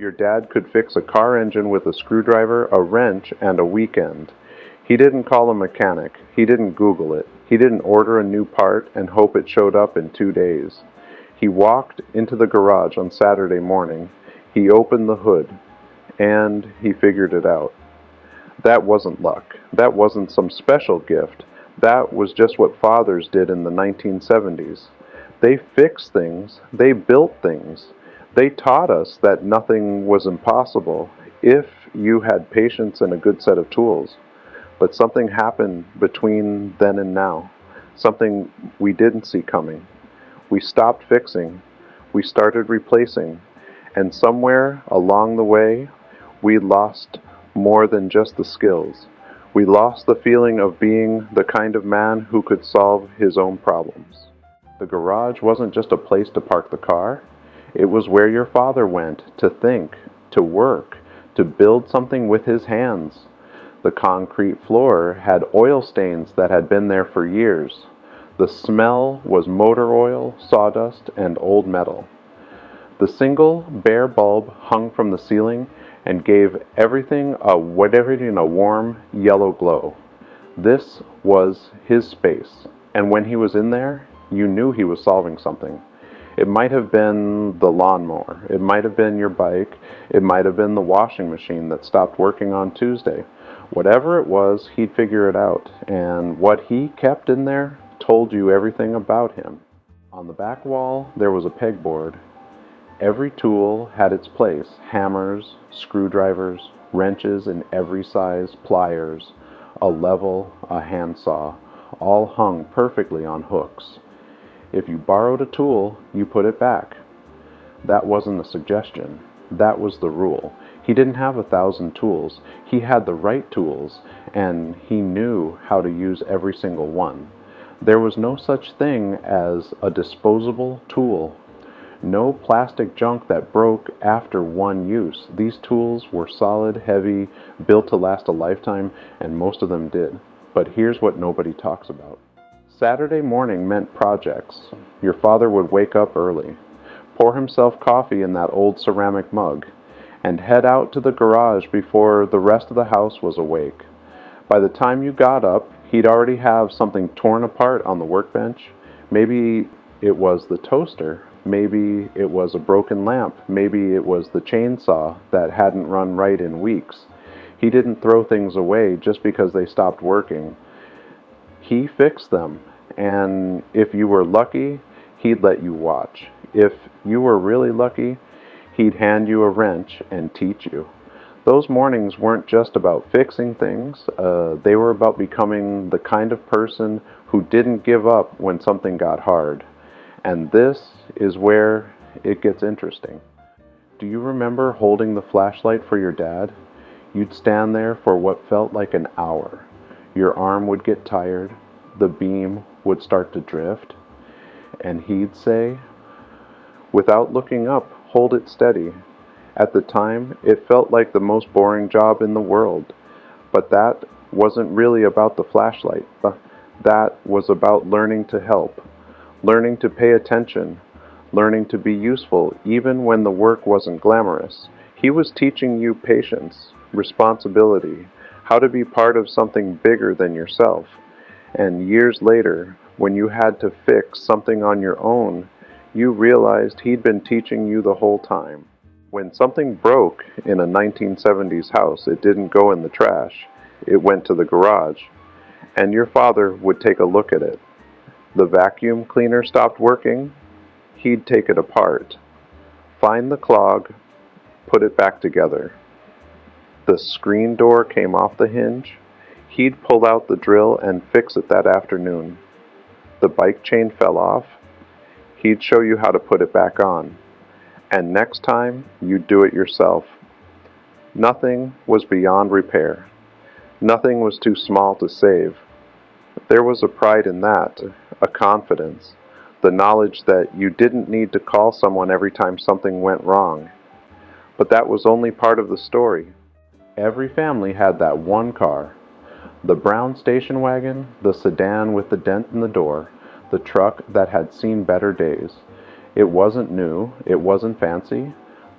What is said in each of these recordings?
Your dad could fix a car engine with a screwdriver, a wrench, and a weekend. He didn't call a mechanic. He didn't Google it. He didn't order a new part and hope it showed up in 2 days. He walked into the garage on Saturday morning. He opened the hood, and he figured it out. That wasn't luck. That wasn't some special gift. That was just what fathers did in the 1970s. They fixed things. They built things. They taught us that nothing was impossible if you had patience and a good set of tools. But something happened between then and now. Something we didn't see coming. We stopped fixing. We started replacing. And somewhere along the way, we lost more than just the skills. We lost the feeling of being the kind of man who could solve his own problems. The garage wasn't just a place to park the car. It was where your father went to think, to work, to build something with his hands. The concrete floor had oil stains that had been there for years. The smell was motor oil, sawdust, and old metal. The single bare bulb hung from the ceiling and gave everything a warm yellow glow. This was his space, and when he was in there, you knew he was solving something. It might have been the lawnmower, it might have been your bike, it might have been the washing machine that stopped working on Tuesday. Whatever it was, he'd figure it out, and what he kept in there told you everything about him. On the back wall, there was a pegboard. Every tool had its place: hammers, screwdrivers, wrenches in every size, pliers, a level, a handsaw, all hung perfectly on hooks. If you borrowed a tool, you put it back. That wasn't a suggestion. That was the rule. He didn't have 1,000 tools. He had the right tools, and he knew how to use every single one. There was no such thing as a disposable tool. No plastic junk that broke after one use. These tools were solid, heavy, built to last a lifetime, and most of them did. But here's what nobody talks about. Saturday morning meant projects. Your father would wake up early, pour himself coffee in that old ceramic mug, and head out to the garage before the rest of the house was awake. By the time you got up, he'd already have something torn apart on the workbench. Maybe it was the toaster. Maybe it was a broken lamp. Maybe it was the chainsaw that hadn't run right in weeks. He didn't throw things away just because they stopped working. He fixed them, and if you were lucky, he'd let you watch. If you were really lucky, he'd hand you a wrench and teach you. Those mornings weren't just about fixing things. They were about becoming the kind of person who didn't give up when something got hard. And this is where it gets interesting. Do you remember holding the flashlight for your dad? You'd stand there for what felt like an hour. Your arm would get tired, the beam would start to drift, and he'd say, without looking up, hold it steady. At the time, it felt like the most boring job in the world, but that wasn't really about the flashlight. That was about learning to help, learning to pay attention, learning to be useful even when the work wasn't glamorous. He was teaching you patience, responsibility, how to be part of something bigger than yourself. And years later, when you had to fix something on your own, you realized he'd been teaching you the whole time. When something broke in a 1970s house, it didn't go in the trash. It went to the garage. And your father would take a look at it. The vacuum cleaner stopped working. He'd take it apart, find the clog, put it back together. The screen door came off the hinge. He'd pull out the drill and fix it that afternoon. The bike chain fell off. He'd show you how to put it back on. And next time, you'd do it yourself. Nothing was beyond repair. Nothing was too small to save. There was a pride in that, a confidence, the knowledge that you didn't need to call someone every time something went wrong. But that was only part of the story. Every family had that one car. The brown station wagon, the sedan with the dent in the door, the truck that had seen better days. It wasn't new, it wasn't fancy,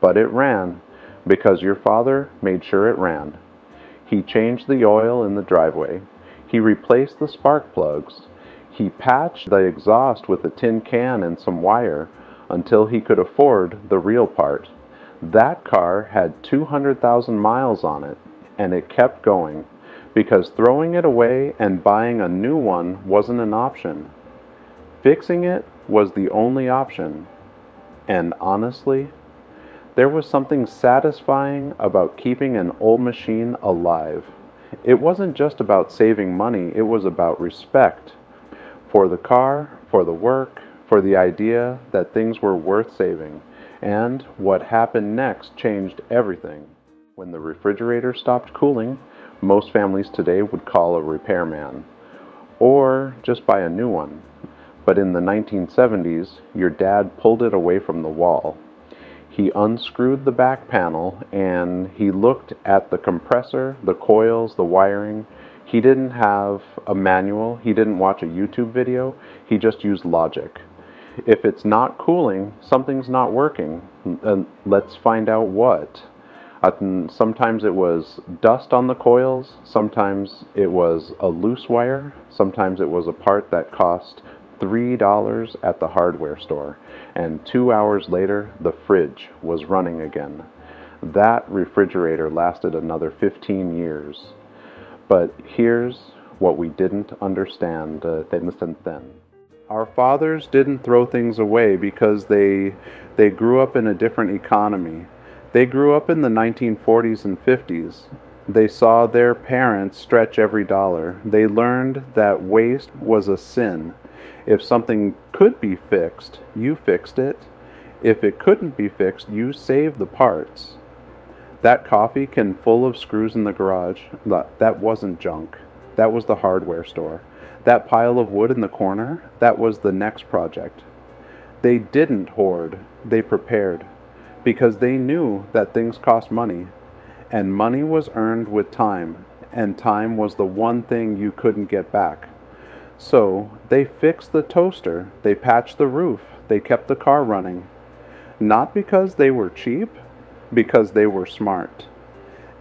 but it ran. Because your father made sure it ran. He changed the oil in the driveway. He replaced the spark plugs. He patched the exhaust with a tin can and some wire until he could afford the real part. That car had 200,000 miles on it, and it kept going, because throwing it away and buying a new one wasn't an option. Fixing it was the only option. And honestly, there was something satisfying about keeping an old machine alive. It wasn't just about saving money, it was about respect for the car, for the work, for the idea that things were worth saving. And what happened next changed everything. When the refrigerator stopped cooling, most families today would call a repairman, or just buy a new one. But in the 1970s, your dad pulled it away from the wall. He unscrewed the back panel and he looked at the compressor, the coils, the wiring. He didn't have a manual, he didn't watch a YouTube video, he just used logic. If it's not cooling, something's not working. Let's find out what. Sometimes it was dust on the coils, sometimes it was a loose wire, sometimes it was a part that cost $3 at the hardware store, and 2 hours later the fridge was running again. That refrigerator lasted another 15 years. But here's what we didn't understand then. Our fathers didn't throw things away because they grew up in a different economy. They grew up in the 1940s and 50s. They saw their parents stretch every dollar. They learned that waste was a sin. If something could be fixed, you fixed it. If it couldn't be fixed, you saved the parts. That coffee can full of screws in the garage, that wasn't junk. That was the hardware store. That pile of wood in the corner, that was the next project. They didn't hoard, they prepared, because they knew that things cost money, and money was earned with time, and time was the one thing you couldn't get back. So they fixed the toaster, they patched the roof, they kept the car running. Not because they were cheap, because they were smart.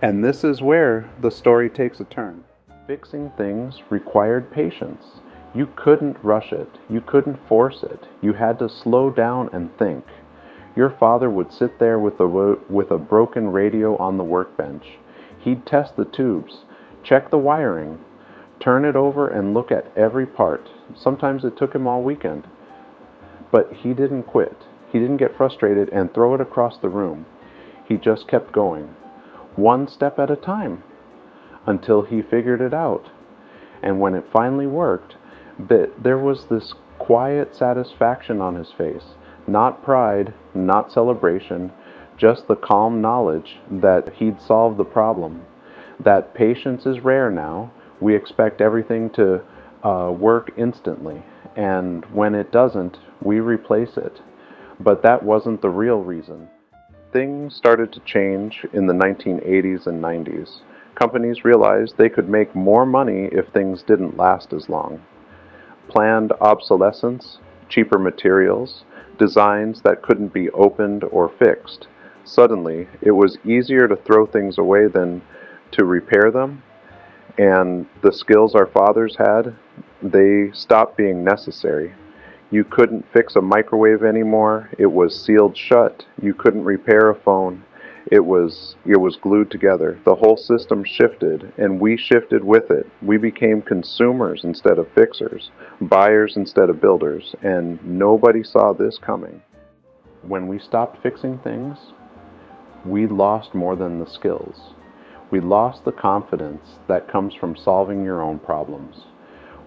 And this is where the story takes a turn. Fixing things required patience. You couldn't rush it. You couldn't force it. You had to slow down and think. Your father would sit there with a broken radio on the workbench. He'd test the tubes, check the wiring, turn it over and look at every part. Sometimes it took him all weekend. But he didn't quit. He didn't get frustrated and throw it across the room. He just kept going, one step at a time, until he figured it out. And when it finally worked, there was this quiet satisfaction on his face. Not pride, not celebration, just the calm knowledge that he'd solved the problem. That patience is rare now. We expect everything to work instantly, and when it doesn't, we replace it. But that wasn't the real reason. Things started to change in the 1980s and 90s. Companies realized they could make more money if things didn't last as long. Planned obsolescence, cheaper materials, designs that couldn't be opened or fixed. Suddenly, it was easier to throw things away than to repair them, and the skills our fathers had, they stopped being necessary. You couldn't fix a microwave anymore. It was sealed shut. You couldn't repair a phone. It was glued together. The whole system shifted, and we shifted with it. We became consumers instead of fixers, buyers instead of builders, and nobody saw this coming. When we stopped fixing things, we lost more than the skills. We lost the confidence that comes from solving your own problems.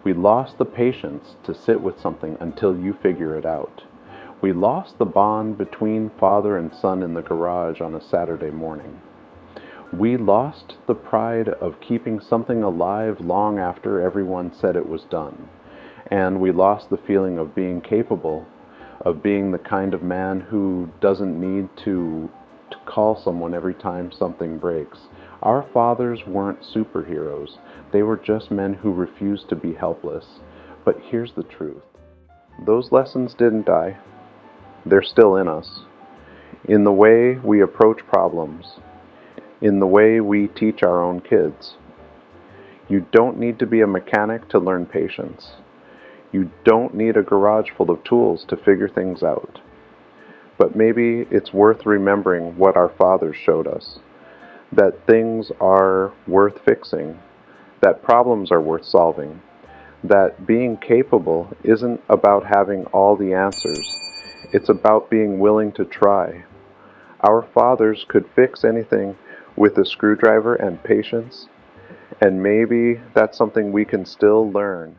We lost the patience to sit with something until you figure it out. We lost the bond between father and son in the garage on a Saturday morning. We lost the pride of keeping something alive long after everyone said it was done. And we lost the feeling of being capable, of being the kind of man who doesn't need to call someone every time something breaks. Our fathers weren't superheroes. They were just men who refused to be helpless. But here's the truth. Those lessons didn't die. They're still in us. in the way we approach problems, in the way we teach our own kids. You don't need to be a mechanic to learn patience. You don't need a garage full of tools to figure things out. But maybe it's worth remembering what our fathers showed us, that things are worth fixing, that problems are worth solving, that being capable isn't about having all the answers. It's about being willing to try. Our fathers could fix anything with a screwdriver and patience, and maybe that's something we can still learn